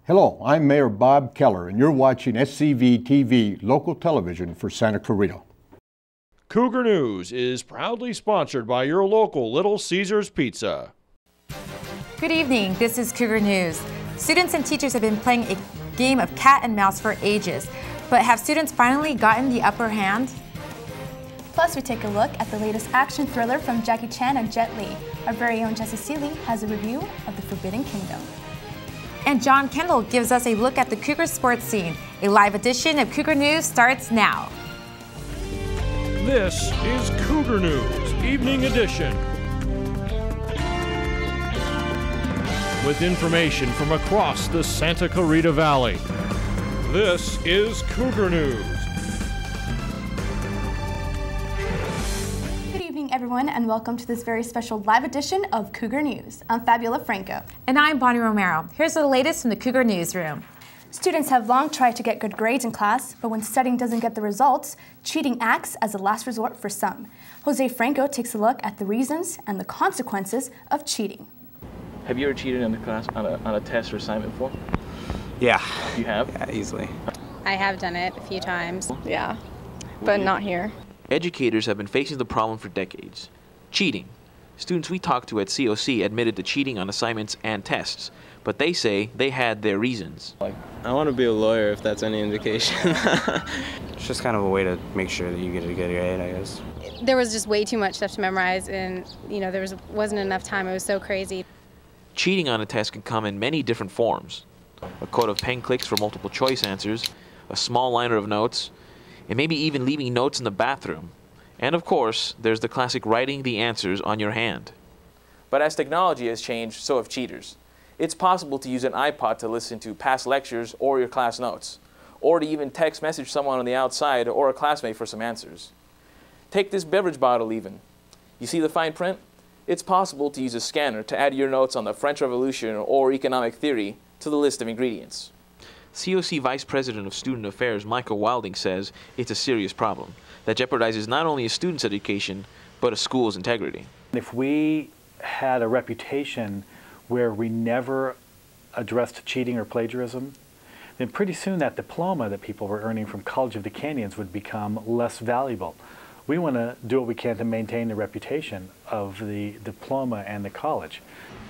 Hello, I'm Mayor Bob Keller, and you're watching SCV TV, local television for Santa Clarita. Cougar News is proudly sponsored by your local Little Caesars Pizza. Good evening, this is Cougar News. Students and teachers have been playing a game of cat and mouse for ages, but have students finally gotten the upper hand? Plus, we take a look at the latest action thriller from Jackie Chan and Jet Li. Our very own Jessie Seeley has a review of The Forbidden Kingdom. And John Kendall gives us a look at the Cougar sports scene. A live edition of Cougar News starts now. This is Cougar News, Evening Edition. With information from across the Santa Clarita Valley. This is Cougar News. Good evening, everyone, and welcome to this very special live edition of Cougar News. I'm Fabiola Franco. And I'm Bonnie Romero. Here's the latest from the Cougar Newsroom. Students have long tried to get good grades in class, but when studying doesn't get the results, cheating acts as a last resort for some. Jose Franco takes a look at the reasons and the consequences of cheating. Have you ever cheated in a class on a test or assignment before? Yeah. You have? Yeah, easily. I have done it a few times. Yeah, but not here. Educators have been facing the problem for decades. Cheating. Students we talked to at COC admitted to cheating on assignments and tests, but they say they had their reasons. I want to be a lawyer, if that's any indication. It's just kind of a way to make sure that you get a good grade, I guess. There was just way too much stuff to memorize, and there wasn't enough time. It was so crazy. Cheating on a test can come in many different forms. A code of pen clicks for multiple choice answers, a small liner of notes, and maybe even leaving notes in the bathroom. And of course, there's the classic writing the answers on your hand. But as technology has changed, so have cheaters. It's possible to use an iPod to listen to past lectures or your class notes, or to even text message someone on the outside or a classmate for some answers. Take this beverage bottle even. You see the fine print? It's possible to use a scanner to add your notes on the French Revolution or economic theory to the list of ingredients. COC Vice President of Student Affairs Michael Wilding says it's a serious problem that jeopardizes not only a student's education, but a school's integrity. If we had a reputation where we never addressed cheating or plagiarism, then pretty soon that diploma that people were earning from College of the Canyons would become less valuable. We want to do what we can to maintain the reputation of the diploma and the college.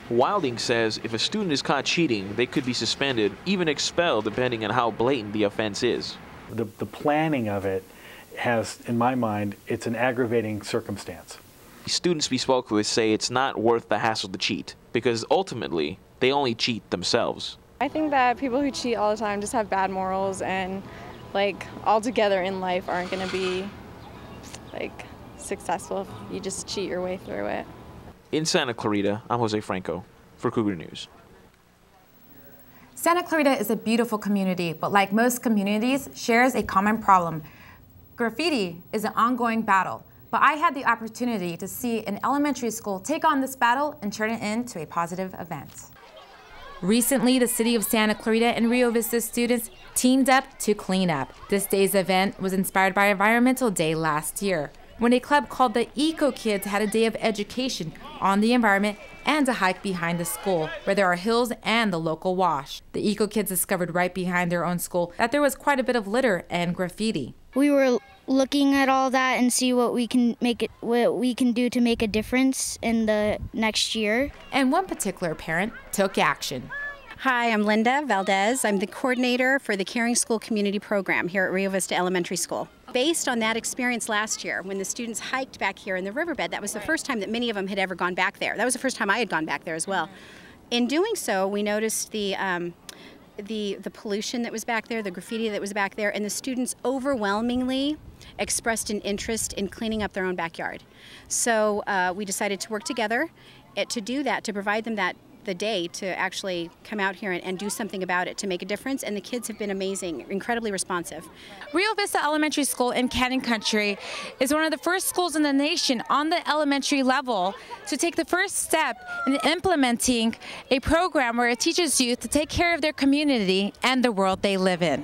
Wilding says if a student is caught cheating, they could be suspended, even expelled, depending on how blatant the offense is. The planning of it has, in my mind, it's an aggravating circumstance. Students we spoke with say it's not worth the hassle to cheat, because ultimately, they only cheat themselves. I think that people who cheat all the time just have bad morals and, altogether in life aren't going to be, successful if you just cheat your way through it. In Santa Clarita, I'm Jose Franco for Cougar News. Santa Clarita is a beautiful community, but like most communities, shares a common problem. Graffiti is an ongoing battle, but I had the opportunity to see an elementary school take on this battle and turn it into a positive event. Recently, the city of Santa Clarita and Rio Vista students teamed up to clean up. This day's event was inspired by Environmental Day last year, when a club called the Eco Kids had a day of education on the environment and a hike behind the school, where there are hills and the local wash. The Eco Kids discovered right behind their own school that there was quite a bit of litter and graffiti. We were looking at all that and see what we can do to make a difference in the next year. And one particular parent took action. Hi, I'm Linda Valdez. I'm the coordinator for the Caring School Community Program here at Rio Vista Elementary School. Based on that experience last year, when the students hiked back here in the riverbed, that was the first time that many of them had ever gone back there. That was the first time I had gone back there as well. In doing so, we noticed the pollution that was back there, the graffiti that was back there, and the students overwhelmingly expressed an interest in cleaning up their own backyard. So we decided to work together to do that, to provide them the day to actually come out here and do something about it, to make a difference, and the kids have been amazing, incredibly responsive. Rio Vista Elementary School in Canyon Country is one of the first schools in the nation on the elementary level to take the first step in implementing a program where it teaches youth to take care of their community and the world they live in.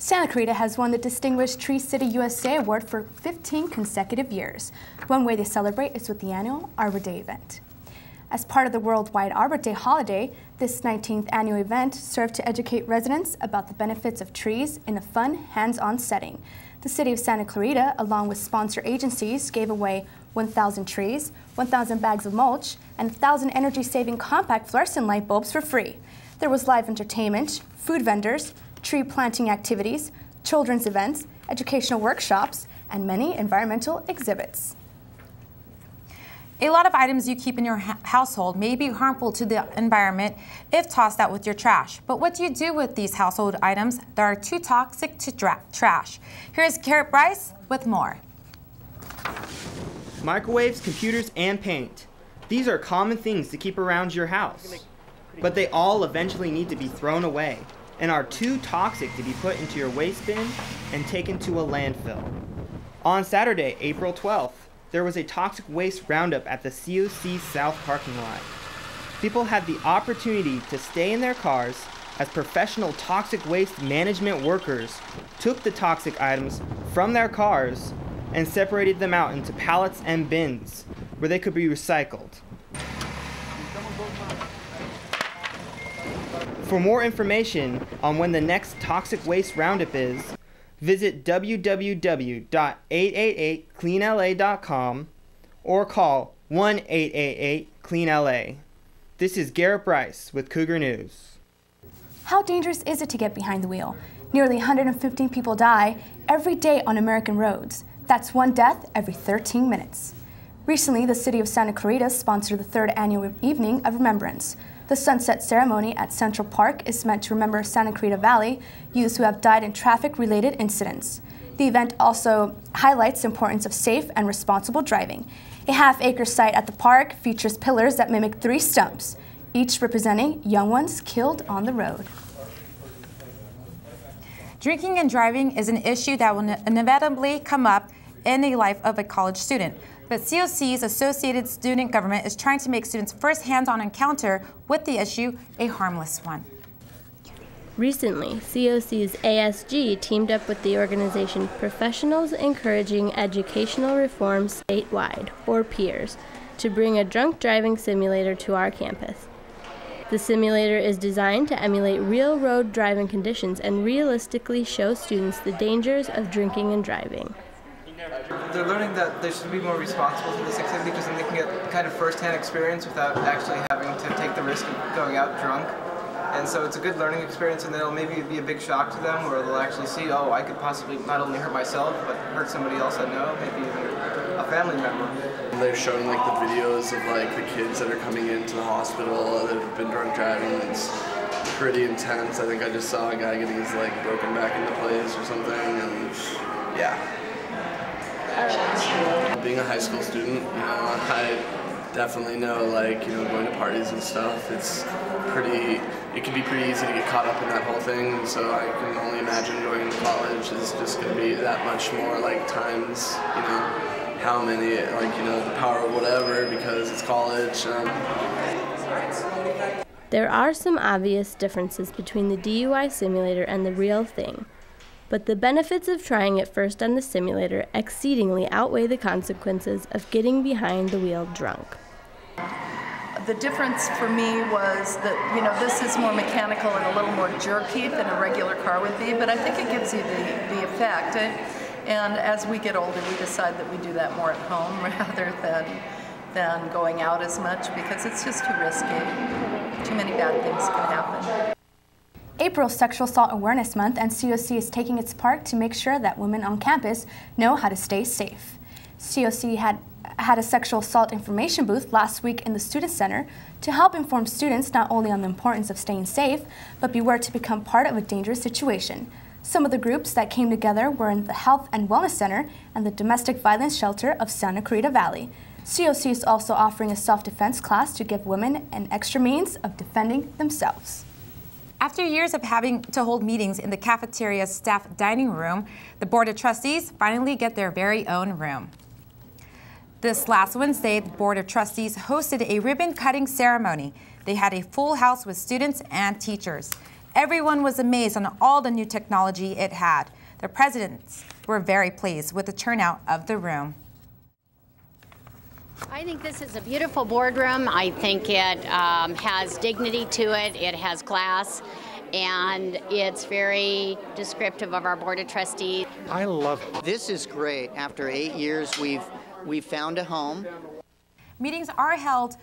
Santa Clarita has won the Distinguished Tree City USA Award for 15 consecutive years. One way they celebrate is with the annual Arbor Day event. As part of the worldwide Arbor Day holiday, this 19th annual event served to educate residents about the benefits of trees in a fun, hands-on setting. The City of Santa Clarita, along with sponsor agencies, gave away 1,000 trees, 1,000 bags of mulch, and 1,000 energy-saving compact fluorescent light bulbs for free. There was live entertainment, food vendors, tree planting activities, children's events, educational workshops, and many environmental exhibits. A lot of items you keep in your household may be harmful to the environment if tossed out with your trash. But what do you do with these household items that are too toxic to trash? Here's Garrett Bryce with more. Microwaves, computers, and paint. These are common things to keep around your house. But they all eventually need to be thrown away and are too toxic to be put into your waste bin and taken to a landfill. On Saturday, April 12th, there was a toxic waste roundup at the COC South parking lot. People had the opportunity to stay in their cars as professional toxic waste management workers took the toxic items from their cars and separated them out into pallets and bins where they could be recycled. For more information on when the next toxic waste roundup is, visit www.888cleanla.com or call 1-888-CLEAN-LA. This is Garrett Bryce with Cougar News. How dangerous is it to get behind the wheel? Nearly 115 people die every day on American roads. That's one death every 13 minutes. Recently, the City of Santa Clarita sponsored the 3rd annual evening of Remembrance. The sunset ceremony at Central Park is meant to remember Santa Clarita Valley youths who have died in traffic-related incidents. The event also highlights the importance of safe and responsible driving. A half-acre site at the park features pillars that mimic 3 stumps, each representing young ones killed on the road. Drinking and driving is an issue that will inevitably come up in the life of a college student. But COC's Associated Student Government is trying to make students' first hands-on encounter with the issue a harmless one. Recently, COC's ASG teamed up with the organization Professionals Encouraging Educational Reform Statewide, or PEERS, to bring a drunk driving simulator to our campus. The simulator is designed to emulate real road driving conditions and realistically show students the dangers of drinking and driving. They're learning that they should be more responsible for this activity because then they can get kind of first-hand experience without actually having to take the risk of going out drunk. And so it's a good learning experience, and it'll maybe be a big shock to them where they'll actually see, oh, I could possibly not only hurt myself, but hurt somebody else I know, maybe even a family member. They've shown like the videos of like the kids that are coming into the hospital that have been drunk driving. It's pretty intense. I think I just saw a guy getting his leg broken back into place or something, and yeah. Being a high school student, I definitely know, going to parties and stuff, it can be pretty easy to get caught up in that whole thing, and so I can only imagine going to college is just going to be that much more, times, how many, the power of whatever, because it's college. There are some obvious differences between the DUI simulator and the real thing. But the benefits of trying it first on the simulator exceedingly outweigh the consequences of getting behind the wheel drunk. The difference for me was that, this is more mechanical and a little more jerky than a regular car would be, but I think it gives you the effect. And as we get older, we decide that we do that more at home rather than going out as much because it's just too risky. Too many bad things can happen. April Sexual Assault Awareness Month, and COC is taking its part to make sure that women on campus know how to stay safe. COC had a sexual assault information booth last week in the Student Center to help inform students not only on the importance of staying safe, but beware to become part of a dangerous situation. Some of the groups that came together were in the Health and Wellness Center and the Domestic Violence Shelter of Santa Clarita Valley. COC is also offering a self-defense class to give women an extra means of defending themselves. After years of having to hold meetings in the cafeteria's staff dining room, the Board of Trustees finally get their very own room. This last Wednesday, the Board of Trustees hosted a ribbon-cutting ceremony. They had a full house with students and teachers. Everyone was amazed on all the new technology it had. The presidents were very pleased with the turnout of the room. I think this is a beautiful boardroom. I think it has dignity to it. It has class, and it's very descriptive of our Board of Trustees. I love it. This is great. After 8 years, we've found a home. Meetings are held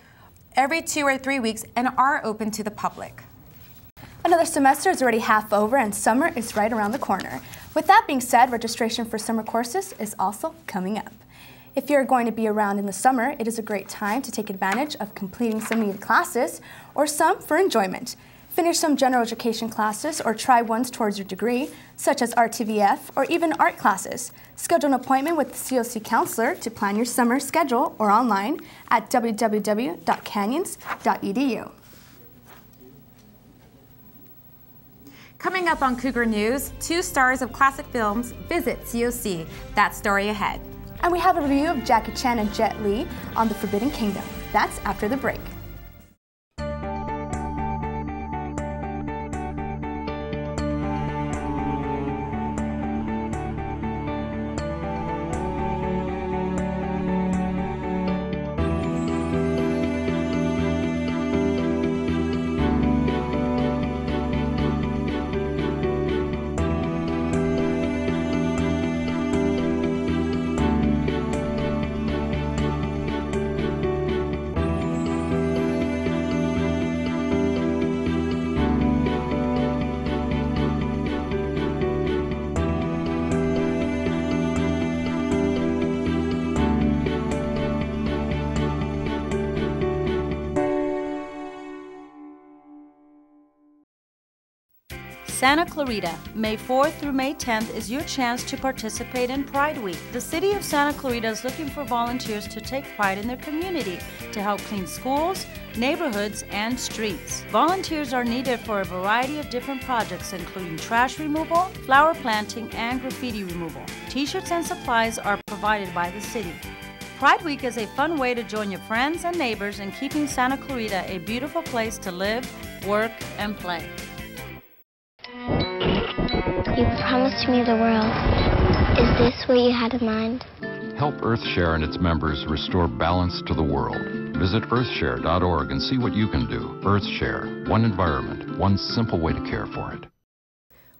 every 2 or 3 weeks and are open to the public. Another semester is already half over and summer is right around the corner. With that being said, registration for summer courses is also coming up. If you're going to be around in the summer, it is a great time to take advantage of completing some needed classes or some for enjoyment. Finish some general education classes or try ones towards your degree, such as RTVF or even art classes. Schedule an appointment with the COC counselor to plan your summer schedule or online at www.canyons.edu. Coming up on Cougar News, 2 stars of classic films visit COC. That story ahead. And we have a review of Jackie Chan and Jet Li on The Forbidden Kingdom. That's after the break. Santa Clarita, May 4th through May 10th is your chance to participate in Pride Week. The City of Santa Clarita is looking for volunteers to take pride in their community to help clean schools, neighborhoods, and streets. Volunteers are needed for a variety of different projects, including trash removal, flower planting, and graffiti removal. T-shirts and supplies are provided by the city. Pride Week is a fun way to join your friends and neighbors in keeping Santa Clarita a beautiful place to live, work, and play. You promised me the world. Is this what you had in mind? Help EarthShare and its members restore balance to the world. Visit earthshare.org and see what you can do. EarthShare, one environment, one simple way to care for it.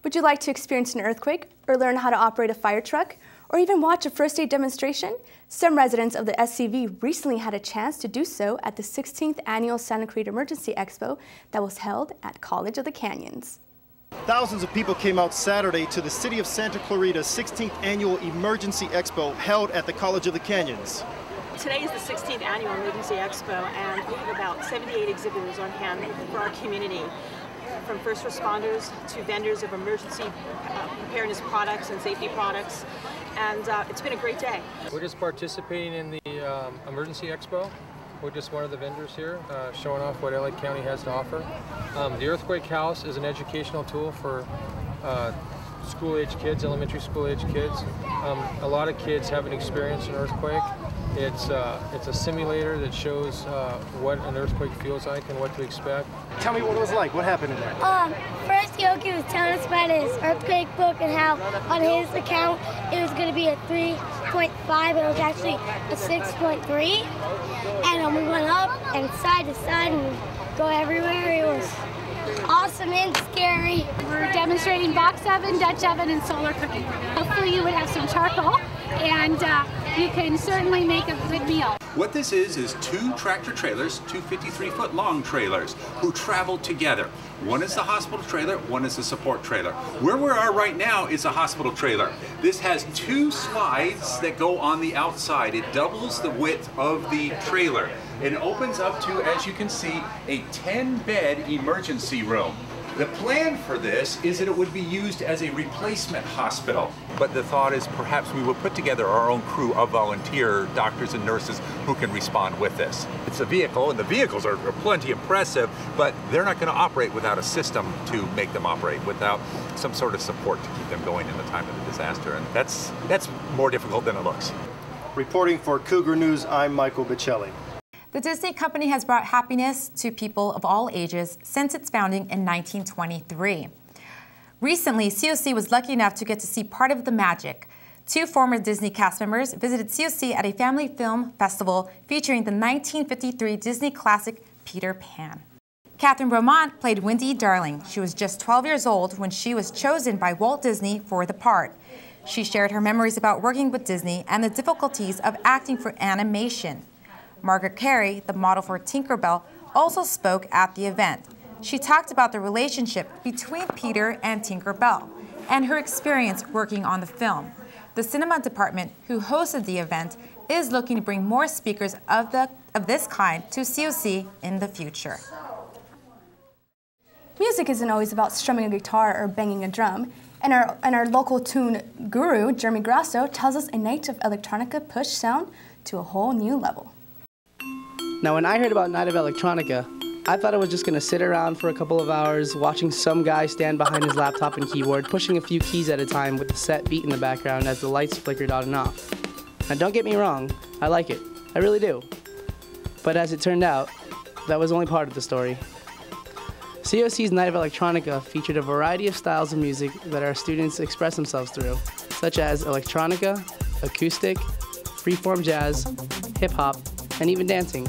Would you like to experience an earthquake or learn how to operate a fire truck or even watch a first aid demonstration? Some residents of the SCV recently had a chance to do so at the 16th Annual Santa Clarita Emergency Expo that was held at College of the Canyons. Thousands of people came out Saturday to the City of Santa Clarita's 16th Annual Emergency Expo held at the College of the Canyons. Today is the 16th Annual Emergency Expo, and we have about 78 exhibitors on hand for our community, from first responders to vendors of emergency preparedness products and safety products, and it's been a great day. We're just participating in the Emergency Expo. We're just one of the vendors here, showing off what LA County has to offer. The Earthquake House is an educational tool for school-age kids, elementary school-age kids. A lot of kids haven't experienced an earthquake. It's a simulator that shows what an earthquake feels like and what to expect. Tell me what it was like. What happened in there? First Yoki was telling us about his earthquake book and how on his account it was going to be a 3.5, but it was actually a 6.3. And we went up and side to side and go everywhere. It was awesome and scary. We're demonstrating box oven, Dutch oven, and solar cooking. Hopefully you would have some charcoal, and you can certainly make a good meal. What this is 2 tractor trailers, 2 53-foot long trailers, who travel together. One is the hospital trailer, one is the support trailer. Where we are right now is a hospital trailer. This has 2 slides that go on the outside. It doubles the width of the trailer. It opens up to, as you can see, a 10-bed emergency room. The plan for this is that it would be used as a replacement hospital. But the thought is perhaps we will put together our own crew of volunteer doctors and nurses who can respond with this. It's a vehicle, and the vehicles are plenty impressive, but they're not going to operate without a system to make them operate, without some sort of support to keep them going in the time of the disaster. And that's more difficult than it looks. Reporting for Cougar News, I'm Michael Bicelli. The Disney company has brought happiness to people of all ages since its founding in 1923. Recently, COC was lucky enough to get to see part of the magic. Two former Disney cast members visited COC at a family film festival featuring the 1953 Disney classic Peter Pan. Catherine Beaumont played Wendy Darling. She was just 12 years old when she was chosen by Walt Disney for the part. She shared her memories about working with Disney and the difficulties of acting for animation. Margaret Carey, the model for Tinkerbell, also spoke at the event. She talked about the relationship between Peter and Tinkerbell and her experience working on the film. The cinema department, who hosted the event, is looking to bring more speakers of this kind to COC in the future. Music isn't always about strumming a guitar or banging a drum, and our local tune guru, Jeremy Grasso, tells us a night of electronica pushed sound to a whole new level. Now, when I heard about Night of Electronica, I thought I was just going to sit around for a couple of hours watching some guy stand behind his laptop and keyboard, pushing a few keys at a time with the set beat in the background as the lights flickered on and off. Now, don't get me wrong, I like it. I really do. But as it turned out, that was only part of the story. COC's Night of Electronica featured a variety of styles of music that our students express themselves through, such as electronica, acoustic, freeform jazz, hip-hop, and even dancing.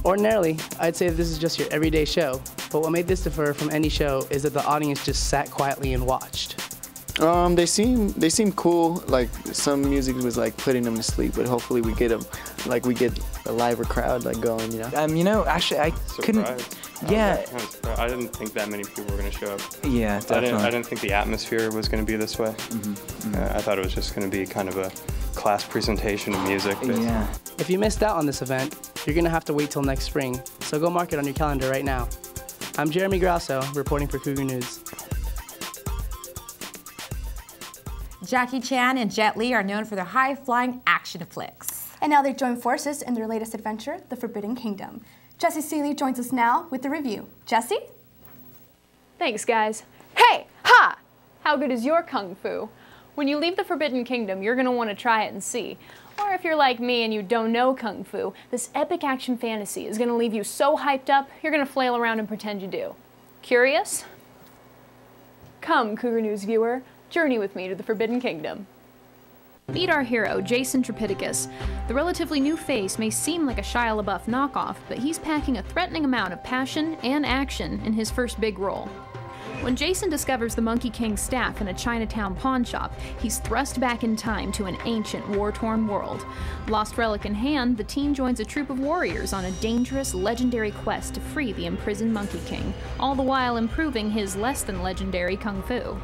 Ordinarily, I'd say this is just your everyday show, but what made this differ from any show is that the audience just sat quietly and watched. They seem cool. Like some music was like putting them to sleep, but hopefully we get them, like we get a liver crowd like going, You know, actually I couldn't. Yeah. I didn't think that many people were going to show up. Yeah, definitely. I didn't think the atmosphere was going to be this way. I thought it was just going to be kind of a class presentation of music. Yeah. If you missed out on this event, you're going to have to wait till next spring, so go mark it on your calendar right now. I'm Jeremy Grasso, reporting for Cougar News. Jackie Chan and Jet Li are known for their high-flying action flicks. And now they join forces in their latest adventure, The Forbidden Kingdom. Jessie Seeley joins us now with the review. Jessie? Thanks, guys. Hey! Ha! How good is your kung fu? When you leave the Forbidden Kingdom, you're going to want to try it and see. Or if you're like me and you don't know kung fu, this epic action fantasy is going to leave you so hyped up, you're going to flail around and pretend you do. Curious? Come, Cougar News viewer, journey with me to the Forbidden Kingdom. Meet our hero, Jason Tripithecus. The relatively new face may seem like a Shia LaBeouf knockoff, but he's packing a threatening amount of passion and action in his first big role. When Jason discovers the Monkey King's staff in a Chinatown pawn shop, he's thrust back in time to an ancient, war-torn world. Lost relic in hand, the teen joins a troop of warriors on a dangerous, legendary quest to free the imprisoned Monkey King, all the while improving his less-than-legendary kung fu.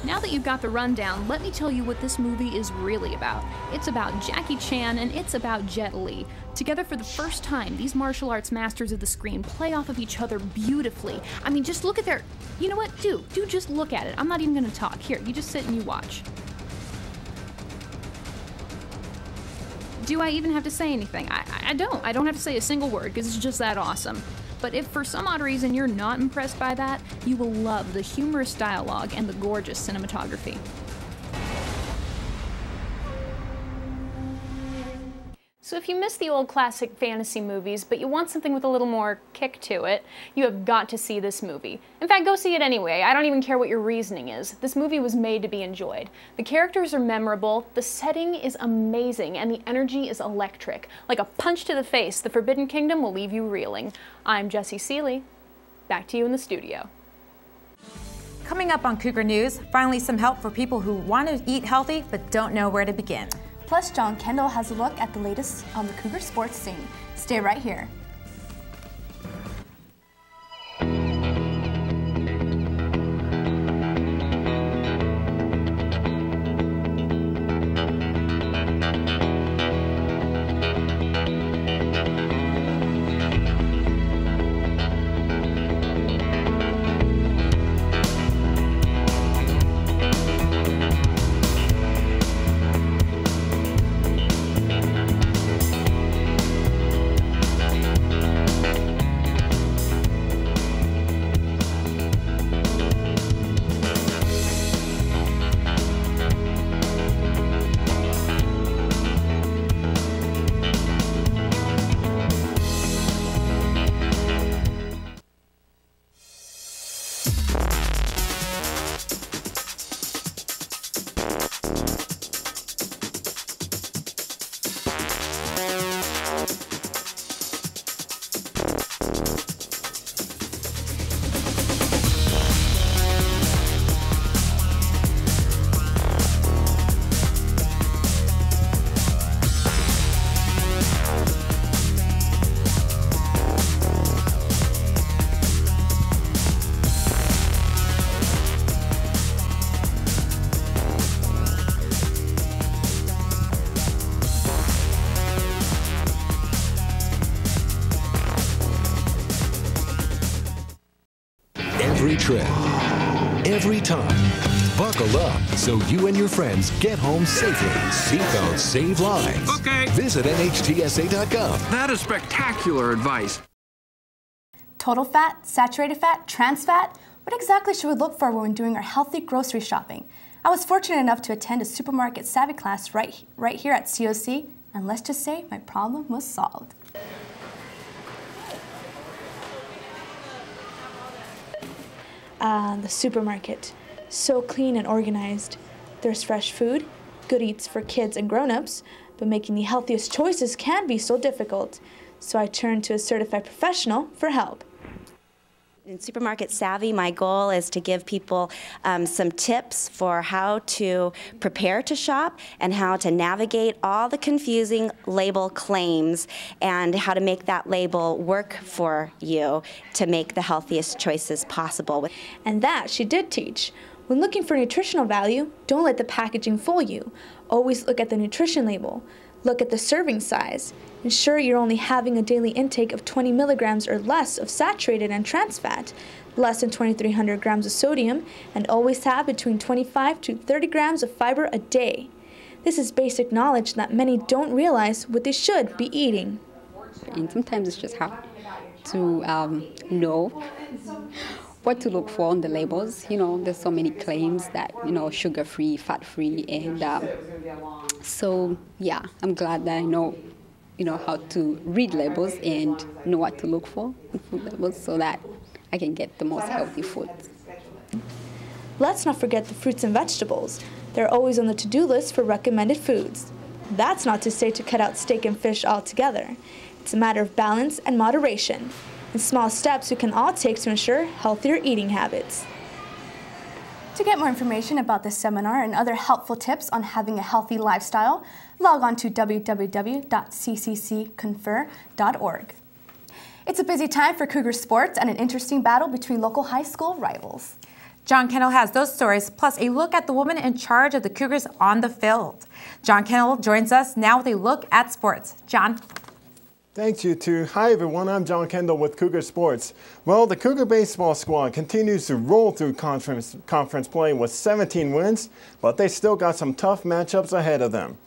Now that you've got the rundown, let me tell you what this movie is really about. It's about Jackie Chan and it's about Jet Li. Together for the first time, these martial arts masters of the screen play off of each other beautifully. I mean, just look at their... You know what? Do just look at it. I'm not even gonna talk. Here, you just sit and you watch. Do I even have to say anything? I don't. I don't have to say a single word because it's just that awesome. But if for some odd reason you're not impressed by that, you will love the humorous dialogue and the gorgeous cinematography. So if you miss the old classic fantasy movies, but you want something with a little more kick to it, you have got to see this movie. In fact, go see it anyway. I don't even care what your reasoning is. This movie was made to be enjoyed. The characters are memorable, the setting is amazing, and the energy is electric. Like a punch to the face, The Forbidden Kingdom will leave you reeling. I'm Jessie Seeley. Back to you in the studio. Coming up on Cougar News, finally some help for people who want to eat healthy but don't know where to begin. Plus, John Kendall has a look at the latest on the Cougar sports scene. Stay right here. every trip, every time. Buckle up so you and your friends get home safely. Seatbelts save lives. Okay. Visit NHTSA.gov. That is spectacular advice. Total fat, saturated fat, trans fat? What exactly should we look for when doing our healthy grocery shopping? I was fortunate enough to attend a supermarket savvy class right here at COC, and let's just say my problem was solved. The supermarket. So clean and organized. There's fresh food, good eats for kids and grown-ups, but making the healthiest choices can be so difficult. So I turned to a certified professional for help. In Supermarket Savvy, my goal is to give people some tips for how to prepare to shop and how to navigate all the confusing label claims and how to make that label work for you to make the healthiest choices possible. And that she did teach. When looking for nutritional value, don't let the packaging fool you. Always look at the nutrition label. Look at the serving size. Ensure you're only having a daily intake of 20 milligrams or less of saturated and trans fat, less than 2,300 grams of sodium, and always have between 25 to 30 grams of fiber a day. This is basic knowledge that many don't realize what they should be eating. And sometimes it's just hard to know what to look for on the labels. You know, there's so many claims that, you know, sugar-free, fat-free, and so, yeah, I'm glad that I know, you know, how to read labels and know what to look for in food labels so that I can get the most healthy food. Let's not forget the fruits and vegetables. They're always on the to-do list for recommended foods. That's not to say to cut out steak and fish altogether. It's a matter of balance and moderation, and small steps we can all take to ensure healthier eating habits. To get more information about this seminar and other helpful tips on having a healthy lifestyle, log on to www.cccconfer.org. It's a busy time for Cougar sports and an interesting battle between local high school rivals. John Kendall has those stories, plus a look at the woman in charge of the Cougars on the field. John Kendall joins us now with a look at sports. John. Thanks, you two. Hi, everyone. I'm John Kendall with Cougar Sports. Well, the Cougar baseball squad continues to roll through conference play with 17 wins, but they still got some tough matchups ahead of them.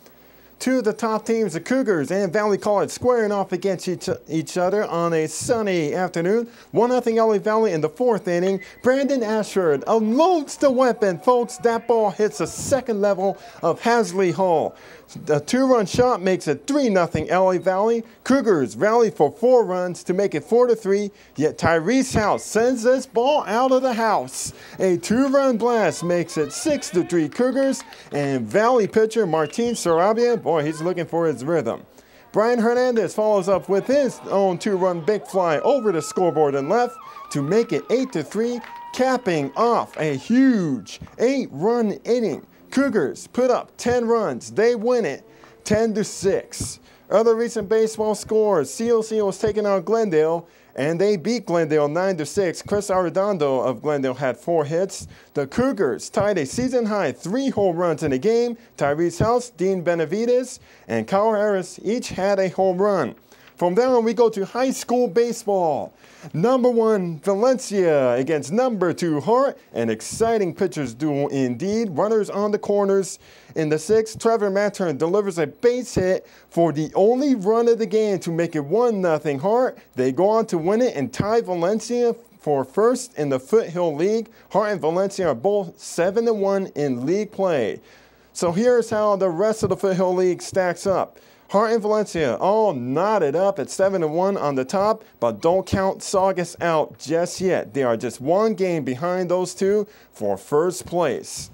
Two of the top teams, the Cougars and Valley College, squaring off against each other on a sunny afternoon. 1-0 LA Valley in the fourth inning. Brandon Ashford unloads the weapon, folks. That ball hits the second level of Hasley Hall. A two-run shot makes it 3-0 LA Valley. Cougars rally for 4 runs to make it 4-3, yet Tyrese House sends this ball out of the house. A 2-run blast makes it 6-3 Cougars, and Valley pitcher Martin Sarabia, boy, he's looking for his rhythm. Brian Hernandez follows up with his own 2-run big fly over the scoreboard and left to make it 8-3, capping off a huge 8-run inning. Cougars put up 10 runs. They win it 10-6. Other recent baseball scores, COC was taking out Glendale, and they beat Glendale 9-6. Chris Arredondo of Glendale had 4 hits. The Cougars tied a season-high 3 home runs in a game. Tyrese House, Dean Benavides, and Kyle Harris each had a home run. From there on, we go to high school baseball. Number 1, Valencia against number 2, Hart. An exciting pitchers duel indeed. Runners on the corners. In the 6th, Trevor Mattern delivers a base hit for the only run of the game to make it 1-0 Hart. They go on to win it and tie Valencia for first in the Foothill League. Hart and Valencia are both 7-1 in league play. So here's how the rest of the Foothill League stacks up. Hart and Valencia all knotted up at 7-1 on the top, but don't count Saugus out just yet. They are just 1 game behind those two for first place.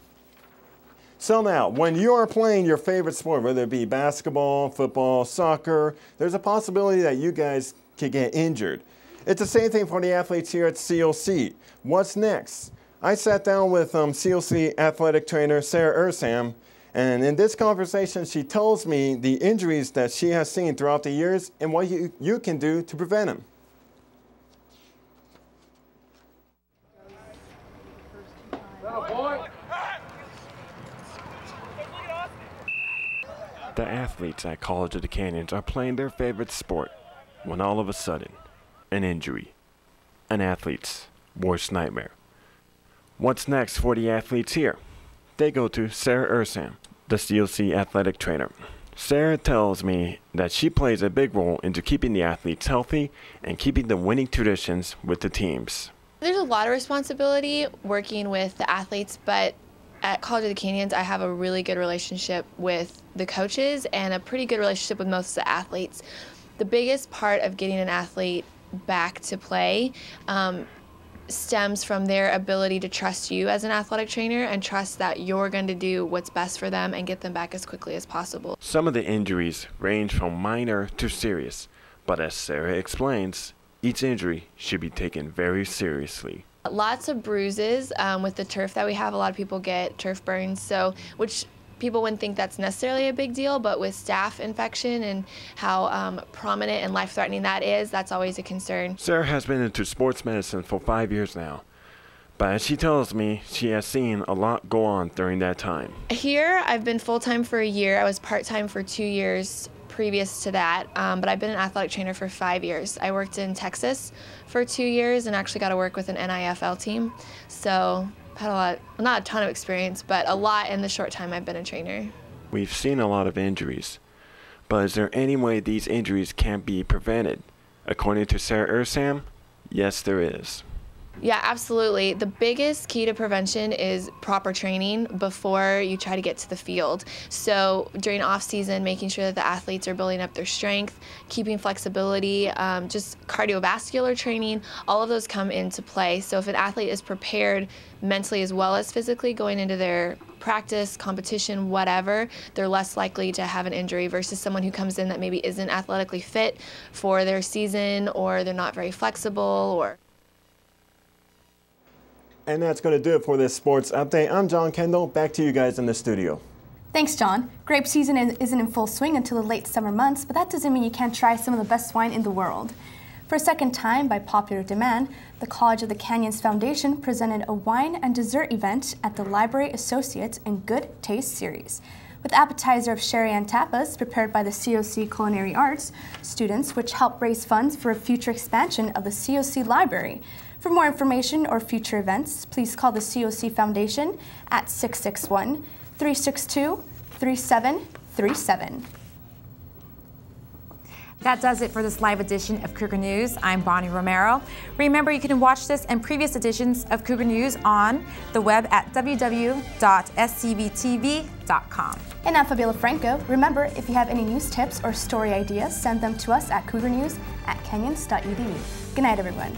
So now, when you are playing your favorite sport, whether it be basketball, football, soccer, there's a possibility that you guys could get injured. It's the same thing for the athletes here at COC. What's next? I sat down with COC athletic trainer Sarah Ersam, and in this conversation, she tells me the injuries that she has seen throughout the years and what you can do to prevent them. The athletes at College of the Canyons are playing their favorite sport when all of a sudden, an injury. An athlete's worst nightmare. What's next for the athletes here? They go to Sarah Ursam, the COC athletic trainer. Sarah tells me that she plays a big role into keeping the athletes healthy and keeping the winning traditions with the teams. There's a lot of responsibility working with the athletes, but at College of the Canyons, I have a really good relationship with the coaches and a pretty good relationship with most of the athletes. The biggest part of getting an athlete back to play stems from their ability to trust you as an athletic trainer and trust that you're going to do what's best for them and get them back as quickly as possible. Some of the injuries range from minor to serious, but as Sarah explains, each injury should be taken very seriously. Lots of bruises with the turf that we have. A lot of people get turf burns, which people wouldn't think that's necessarily a big deal, but with staph infection and how prominent and life-threatening that is, that's always a concern. Sarah has been into sports medicine for 5 years now, but as she tells me, she has seen a lot go on during that time. Here, I've been full-time for a year. I was part-time for 2 years previous to that, but I've been an athletic trainer for 5 years. I worked in Texas for 2 years and actually got to work with an NIFL team, so had a lot, not a ton of experience, but a lot in the short time I've been a trainer. We've seen a lot of injuries, but is there any way these injuries can't be prevented? According to Sarah Ursam, yes there is. Yeah, absolutely. The biggest key to prevention is proper training before you try to get to the field. So during off season, making sure that the athletes are building up their strength, keeping flexibility, just cardiovascular training, all of those come into play. So if an athlete is prepared mentally as well as physically going into their practice, competition, whatever, they're less likely to have an injury versus someone who comes in that maybe isn't athletically fit for their season, or they're not very flexible, or... And that's going to do it for this sports update. I'm John Kendall. Back to you guys in the studio. Thanks, John. Grape season isn't in full swing until the late summer months, but that doesn't mean you can't try some of the best wine in the world. For a second time, by popular demand, the College of the Canyons Foundation presented a wine and dessert event at the Library Associates in Good Taste series, with appetizer of sherry and tapas prepared by the COC Culinary Arts students, which help raise funds for a future expansion of the COC Library. For more information or future events, please call the COC Foundation at 661-362-3737. That does it for this live edition of Cougar News. I'm Bonnie Romero. Remember, you can watch this and previous editions of Cougar News on the web at www.scvtv.com. And I'm Fabiola Franco. Remember, if you have any news tips or story ideas, send them to us at cougarnews@canyons.edu. Good night, everyone.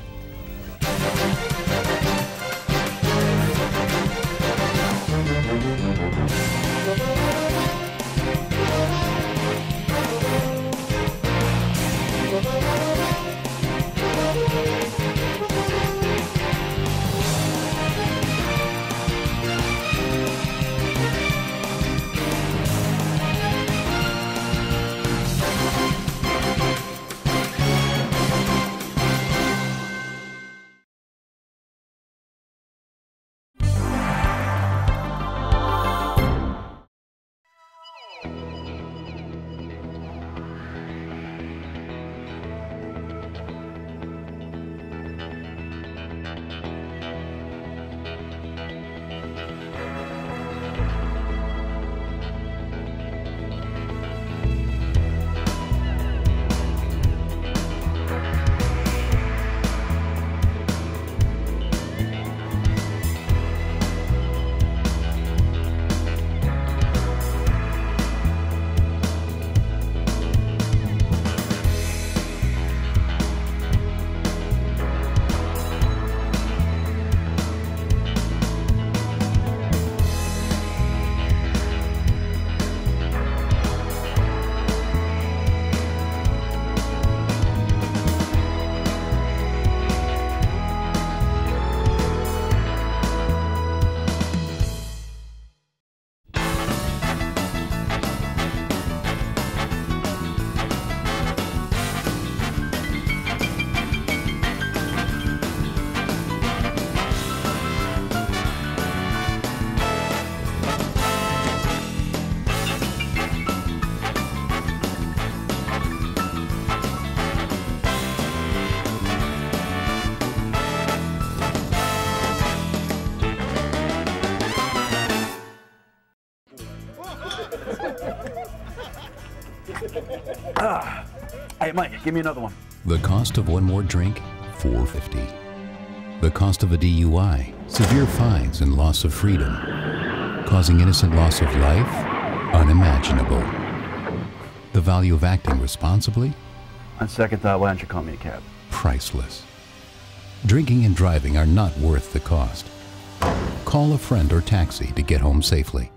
Hey, Mike, give me another one. The cost of one more drink, $4.50. The cost of a DUI, severe fines and loss of freedom, causing innocent loss of life, unimaginable. The value of acting responsibly? On second thought, why don't you call me a cab? Priceless. Drinking and driving are not worth the cost. Call a friend or taxi to get home safely.